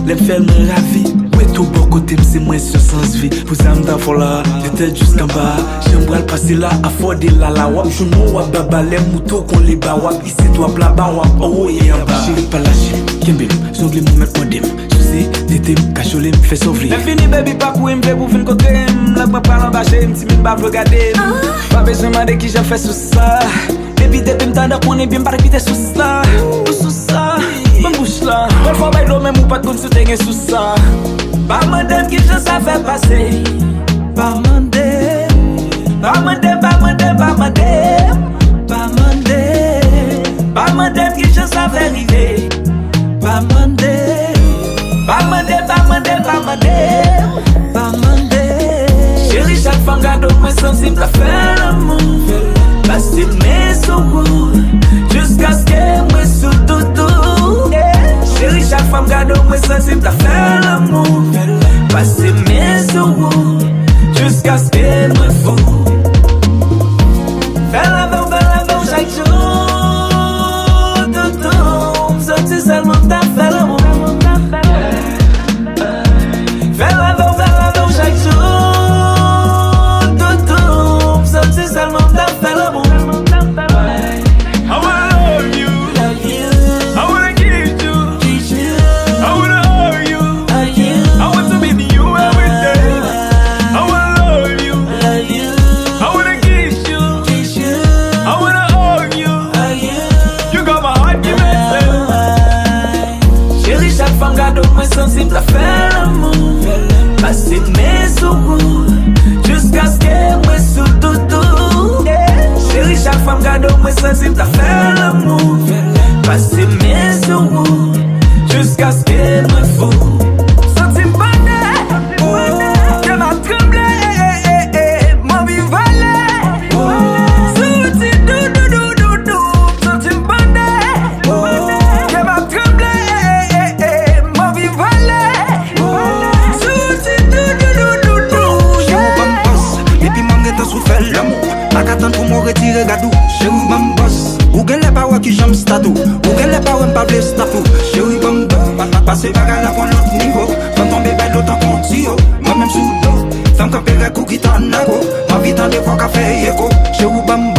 les faire me ravi. Ouais, tout bon côté, c'est moins sur sens vie. Pour ça, m'd'avant là, de tête jusqu'en bas. J'aimerais le passer là, à fort de la wap. Je m'en wap, baba, les moutons qu'on les bat wap. Ici, toi, blabba wap, oh, et en bas. Chérie, pas lâcher, Kembim, j'oublie mon mec, modem. Tété, cacholé, m'fait sauver. Mais fini, baby, pas pour m'fait pour fin côté. La papa l'embâché, m'ti m'en pas regarder. Pas besoin de qui j'ai fait sous ça. Baby, depuis m'tendre qu'on est bien pas répéter sous ça. Sous ça, m'en bouche là. Quand faut bailler l'eau, même ou pas de compte sous t'es sous ça. Pas m'dem qui je ça fait passer. Pas m'dem. Pas m'dem, pas m'dem, pas m'dem. Pas m'dem. Pas m'dem qui je ça fait arriver. Pas m'dem. Pas m'dem, pas m'dem, pas m'dem. Pas m'dem. Chérie, chaque femme garde moi sensible à faire l'amour. Passer mes secours jusqu'à ce que moi sous tout. Chérie, chaque femme garde moi sensible à faire l'amour. Passer mes secours jusqu'à ce que moi fou. Faire l'amour chaque jour. Tout, sentir seulement t'as fait l'amour. Faire l'amour chaque jour. Tout, sentir seulement t'as fait l'amour. Sensible à faire l'amour, passer mes secours jusqu'à ce que moi sous tout. Chérie, chaque femme garde moi sensible à faire l'amour, passer mes secours jusqu'à ce que moi fou. Sentir bonheur, que m'a tremblé, mon vie volée. Sentir doudou, sentir bonheur, que m'a tremblé. Akatan pour me retirer gadou. Chérie bam boss. Ou gen les paroles qui j'aime statou. Ou gen les paroles pas blé statou. Chérie bam boss. Passer bagarre à l'autre niveau. Quand tomber belle autant qu'on tire. Moi même sous l'eau. Femme qui perd coup qui t'en a go. Ma vie t'en des fois qu'a fait écho. Chérie bam boss.